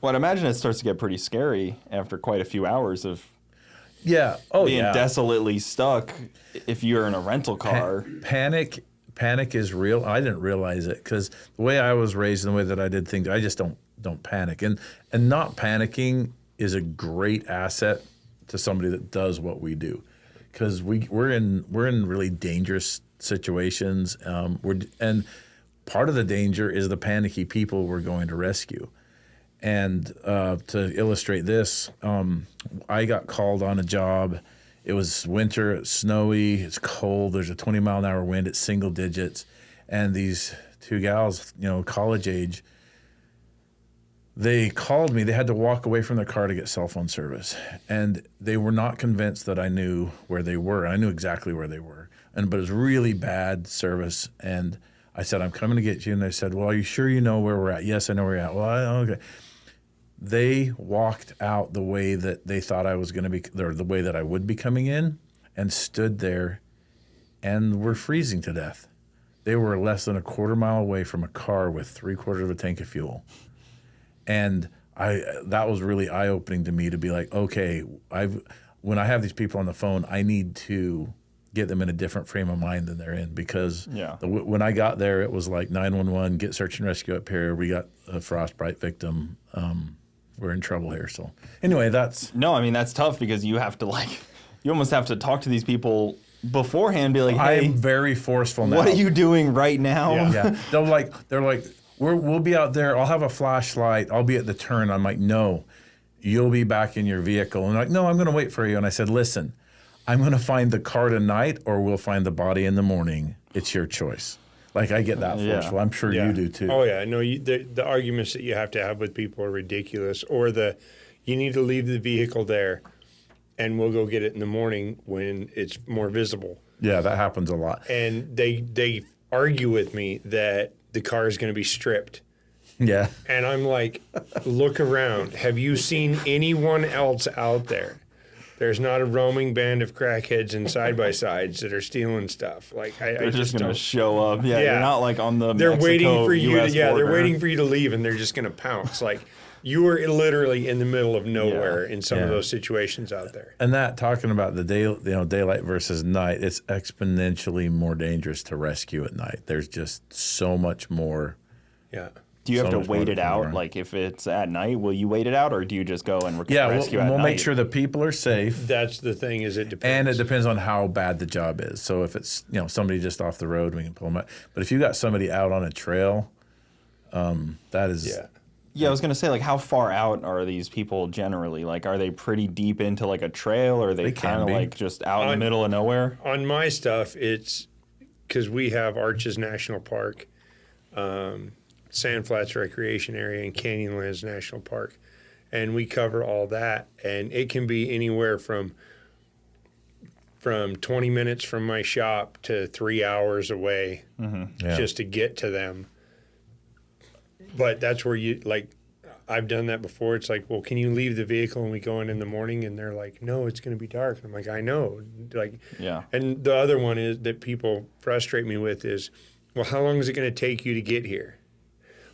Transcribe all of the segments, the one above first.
Well, I'd imagine it starts to get pretty scary after quite a few hours of being desolately stuck if you're in a rental car. Panic is real. I didn't realize it because the way I was raised and the way that I did things, I just don't panic. And not panicking is a great asset to somebody that does what we do, because we're in really dangerous situations. And part of the danger is the panicky people we're going to rescue. And to illustrate this, I got called on a job. It was winter, it's snowy, it's cold, there's a 20-mile-an-hour wind, it's single digits. And these two gals, college age, they called me. They had to walk away from their car to get cell phone service. And they were not convinced that I knew where they were. I knew exactly where they were. But it was really bad service. And I said, I'm coming to get you. And they said, well, are you sure you know where we're at? Yes, I know where you're at. Well, okay. They walked out the way that they thought I was going to be, or the way that I would be coming in, and stood there and were freezing to death. They were less than a quarter mile away from a car with 3/4 of a tank of fuel. And that was really eye-opening to me to be like, okay, when I have these people on the phone, I need to get them in a different frame of mind than they're in, because when I got there, it was like 911, get search and rescue up here. We got a frostbite victim. We're in trouble here. So anyway, that's tough, because you have to you almost have to talk to these people beforehand, be like, hey, I'm very forceful now. What are you doing right now? Yeah. They're like, we'll be out there. I'll have a flashlight. I'll be at the turn. I'm like, no, you'll be back in your vehicle. And they're like, no, I'm going to wait for you. And I said, listen, I'm going to find the car tonight, or we'll find the body in the morning. It's your choice. Like, I get that forceful. I'm sure you do too. Oh yeah, no. The arguments that you have to have with people are ridiculous. Or you need to leave the vehicle there, and we'll go get it in the morning when it's more visible. Yeah, that happens a lot. And they argue with me that the car is going to be stripped. Yeah. And I'm like, look around. Have you seen anyone else out there? There's not a roaming band of crackheads and side-by-sides that are stealing stuff. Like, they're just going to show up. Yeah, they're not like on the They're waiting for you. US border. They're waiting for you to leave, and they're just going to pounce. Like, you are literally in the middle of nowhere in some of those situations out there. And talking about the daylight versus night, it's exponentially more dangerous to rescue at night. There's just so much more. Yeah. Do you have to wait it out? Like, if it's at night, will you wait it out, or do you just go and rescue at night? We'll make sure the people are safe. That's the thing, is it depends. And it depends on how bad the job is. So if it's somebody just off the road, we can pull them out. But if you got somebody out on a trail, that is... Yeah, I was going to say, like, how far out are these people generally? Like, are they pretty deep into, like, a trail, or are they kind of, like, just out in the middle of nowhere? On my stuff, it's because we have Arches National Park, Sand Flats Recreation Area, and Canyonlands National Park. And we cover all that. And it can be anywhere from 20 minutes from my shop to 3 hours away just to get to them. But that's where I've done that before. It's like, well, can you leave the vehicle and we go in the morning? And they're like, no, it's going to be dark. And I'm like, I know. And the other one is that people frustrate me with is, well, how long is it going to take you to get here?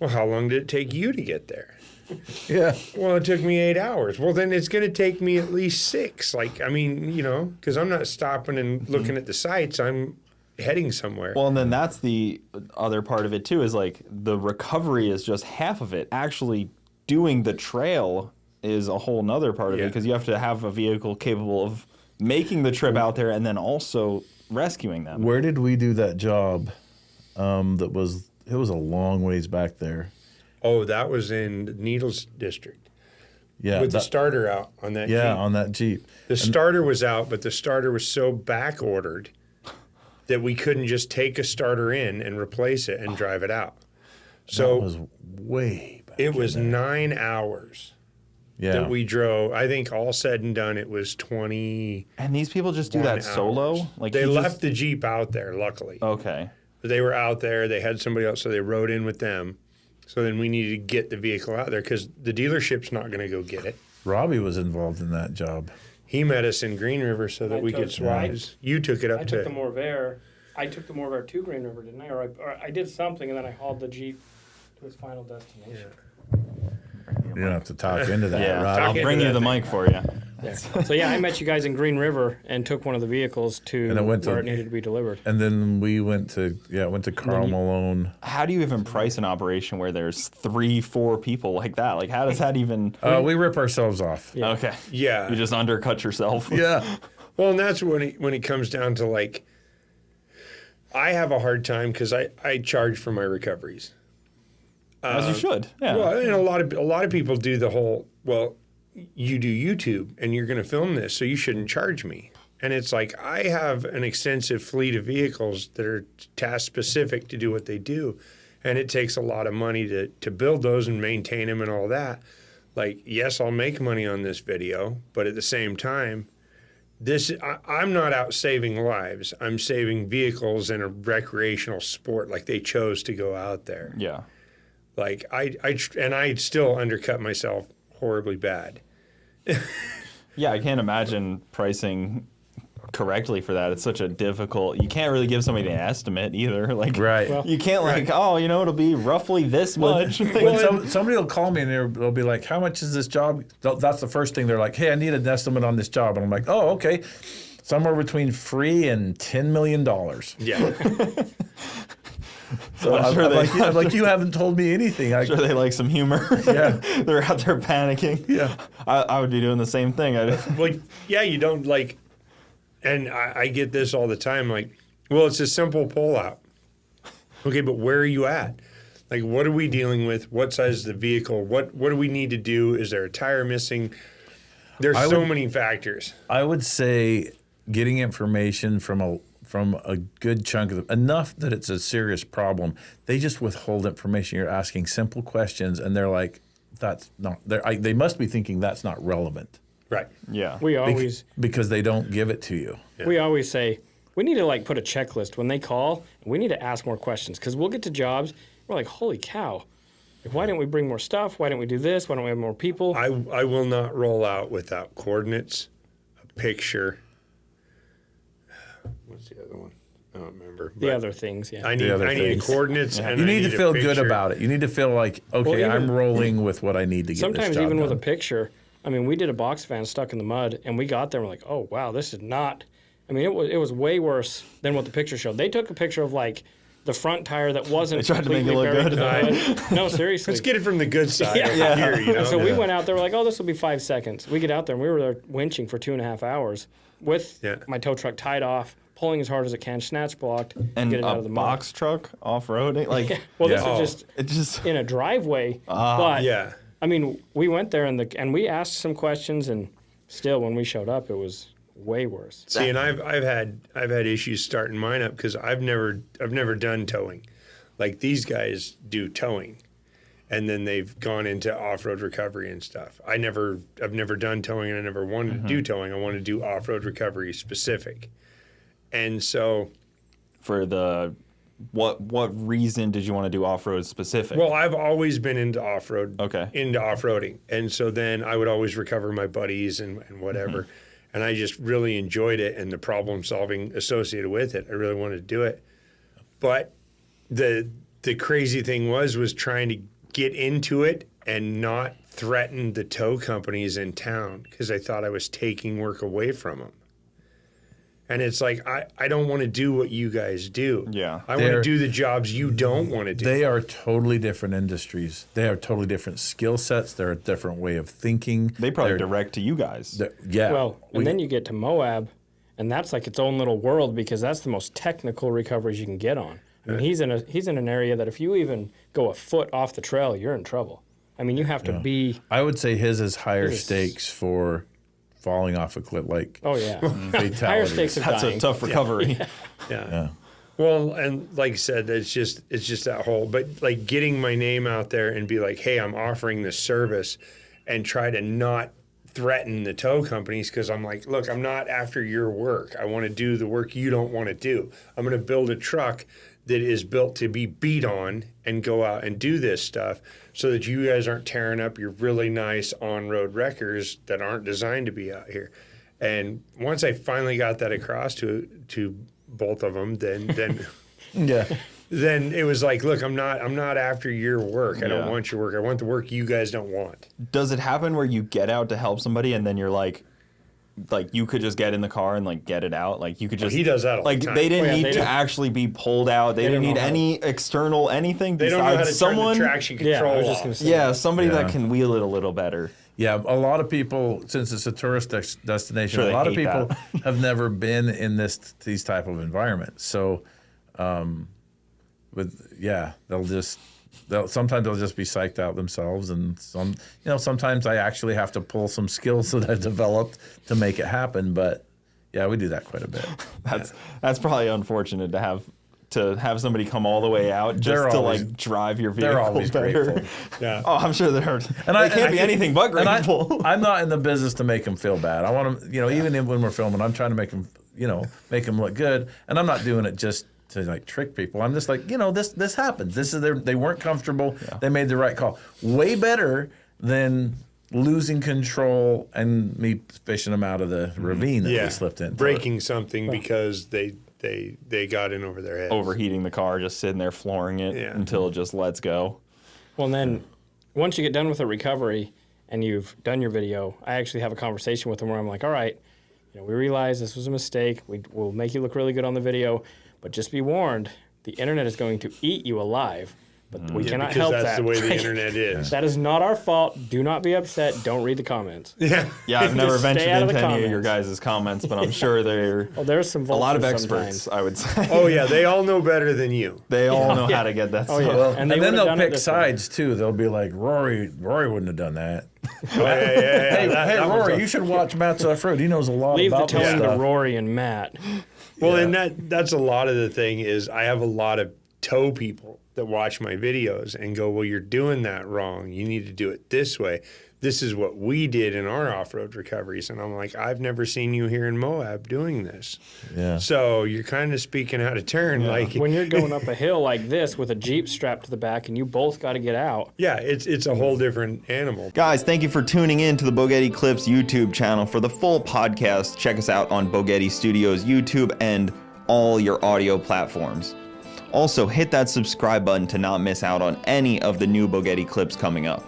Well, how long did it take you to get there? Yeah. Well, it took me 8 hours. Well, then it's going to take me at least 6. Because I'm not stopping and looking at the sights. I'm heading somewhere. Well, and then that's the other part of it too, is like the recovery is just half of it. Actually doing the trail is a whole nother part of it, because you have to have a vehicle capable of making the trip out there and then also rescuing them. Where did we do that job? It was a long ways back there. Oh, that was in Needles District. Yeah. With the starter out on that Jeep. Yeah, on that Jeep. The starter was out, but the starter was so back ordered that we couldn't just take a starter in and replace it and drive it out. So that was way back. It was 9 hours that we drove. I think all said and done, it was 20. And these people just do that hours. solo? Like, they left the Jeep out there, luckily. Okay. But they were out there. They had somebody else, so they rode in with them. So then we needed to get the vehicle out there because the dealership's not going to go get it. Robbie was involved in that job. He met us in Green River so that we could swap. You took it up to... I took the Morvere to Green River, didn't I? Or I did something, and then I hauled the Jeep to its final destination. You don't have to talk into that, Yeah, Rob. I'll bring you the mic for you. Yeah. So yeah, I met you guys in Green River and took one of the vehicles to where it needed to be delivered. And then we went to Carl Malone. How do you even price an operation where there's 3-4 people like that? Like, how does that even? We rip ourselves off. Yeah. Okay. Yeah. You just undercut yourself. Yeah. Well, and that's when it comes down to like, I have a hard time because I charge for my recoveries. As you should. Yeah. Well, and a lot of people do the whole, well, you do YouTube and you're going to film this, so you shouldn't charge me. And it's like, I have an extensive fleet of vehicles that are task specific to do what they do. And it takes a lot of money to build those and maintain them and all that. Like, yes, I'll make money on this video, but at the same time, I'm not out saving lives. I'm saving vehicles in a recreational sport. Like, they chose to go out there. Yeah. Like, I still undercut myself horribly bad. Yeah, I can't imagine pricing correctly for that. It's such a difficult. You can't really give somebody an estimate either. Like, Right. Well, you can't it'll be roughly this much. Somebody will call me and they'll be like, "How much is this job?" That's the first thing they're like, "Hey, I need an estimate on this job," and I'm like, "Oh, okay, somewhere between free and $10 million." Yeah. So I'm like, you haven't told me anything. Sure, they like some humor. Yeah. They're out there panicking. Yeah. I would be doing the same thing. Like, yeah, you don't like, and I get this all the time. Like, well, it's a simple pull out. Okay, but where are you at? Like, what are we dealing with? What size is the vehicle? What do we need to do? Is there a tire missing? There's so many factors. I would say getting information from a good chunk of enough that it's a serious problem. They just withhold information. You're asking simple questions, and they're like, "That's not." They must be thinking that's not relevant. Right. Yeah. We always because they don't give it to you. we always say we need to like put a checklist when they call. We need to ask more questions because we'll get to jobs. We're like, holy cow! Like, why didn't we bring more stuff? Why didn't we do this? Why don't we have more people? I will not roll out without coordinates, a picture. What's the other one? I don't remember. The other things, yeah. I need coordinates. And You I need to feel a good picture. about it. You need to feel like, okay, even- I'm rolling with what I need to get Sometimes this job even with a done. picture. I mean, we did a box fan stuck in the mud, and we got there and we're like, oh wow, this is not. I mean, it was way worse than what the picture showed. They took a picture of like the front tire that wasn't They tried to make it completely look buried good. to the mud. No, seriously. Let's get it from the good side Yeah. over here, you know? So we went out there, we're like, oh, this will be 5 seconds. We get out there and we were there winching for 2.5 hours with my tow truck tied off, pulling as hard as it can, snatch blocked, And get it out a of the mud. box truck off-roading? Like, Well, this Yeah. was it just... in a driveway, but Yeah. I mean, we went there and we asked some questions, and still, when we showed up, it was way worse. See, and I've had issues starting mine up because I've never done towing. Like, these guys do towing, and then they've gone into off-road recovery and stuff. I've never done towing, and I never wanted to do towing. I wanted to do off-road recovery specific. And so, For the... What reason did you want to do off-road specific? well, I've always been into off-road, Okay. into off-roading. And so then I would always recover my buddies and whatever. And I just really enjoyed it and the problem solving associated with it. I really wanted to do it. But the crazy thing was trying to get into it and not threaten the tow companies in town because I thought I was taking work away from them. And it's like, I don't want to do what you guys do. Yeah. I want to do the jobs you don't want to do. They are totally different industries. They are totally different skill sets. They're a different way of thinking. They probably They're- direct to you guys. Yeah. Well, and then you get to Moab, and that's like its own little world because that's the most technical recoveries you can get on. I mean, he's in an area that if you even go a foot off the trail, you're in trouble. I mean, you have to be. I would say his is higher His is- stakes for falling off a cliff, like Oh yeah, higher fatalities. stakes of That's dying. a tough recovery. Yeah. Well, and like I said, it's just that whole, but like getting my name out there and be like, hey, I'm offering this service and try to not threaten the tow companies because I'm like, look, I'm not after your work. I want to do the work you don't want to do. I'm going to build a truck that is built to be beat on and go out and do this stuff so that you guys aren't tearing up your really nice on-road wreckers that aren't designed to be out here. And once I finally got that across to both of them, then Yeah. then it was like, look, I'm not after your work. I don't Yeah. want your work. I want the work you guys don't want. Does it happen where you get out to help somebody and then you're like you could just get in the car and like get it out? Like you could just He does that all like the time. they didn't Oh, yeah, need they to don't- actually be pulled out. They didn't don't need know how any external anything They don't know how besides to turn someone. the traction Yeah, I control was just off. gonna say. Yeah, somebody Yeah. that can wheel it a little better. Yeah, a lot of people, since it's a tourist destination, Sure, a they lot of hate people that. have never been in these type of environments. So, sometimes they'll just be psyched out themselves, and sometimes I actually have to pull some skills that I've developed to make it happen. But yeah, we do that quite a bit. That's probably unfortunate to have somebody come all the way out just to always- like drive your vehicle They're always better. grateful. Yeah. Oh, I'm sure they're. And They can't be anything but and grateful. I'm not in the business to make them feel bad. I want them, even when we're filming, I'm trying to make them look good. And I'm not doing it just to like trick people. I'm just like, this happens. They weren't comfortable. Yeah. They made the right call. Way better than losing control and me fishing them out of the ravine that we slipped in. Breaking something because they got in over their heads. Overheating the car, just sitting there flooring it until it just lets go. Well, and then once you get done with a recovery and you've done your video, I actually have a conversation with them where I'm like, all right, we realize this was a mistake. We'll make you look really good on the video, but just be warned, the internet is going to eat you alive. But we cannot help that. That's the way the internet is. That is not our fault. Do not be upset. Don't read the comments. Yeah. Yeah, I've never Just stay ventured out of into the any of your comments. guys' comments, but I'm sure they're Well, there's some a lot of vultures experts, sometimes. I would say. Oh yeah, they all know better than you. They all know how to get that Oh, stuff. yeah. Well, And and they then would've they'll done it pick this way. sides too. They'll be like, Rory wouldn't have done that. Hey, Hey, Rory, you should watch Matt's Offroad. He knows a lot Leave the about this telling to stuff. Rory and Matt. Well, and that's a lot of the thing is I have a lot of tow people that watch my videos and go, well, you're doing that wrong. You need to do it this way. This is what we did in our off-road recoveries. And I'm like, I've never seen you here in Moab doing this. Yeah. So you're kind of speaking out of turn. Like, When you're going up a hill like this with a Jeep strapped to the back and you both got to get out. yeah, it's a whole different animal. Guys, thank you for tuning in to the Bogetti Clips YouTube channel. For the full podcast, check us out on Bogetti Studios YouTube and all your audio platforms. Also, hit that subscribe button to not miss out on any of the new Bogetti clips coming up.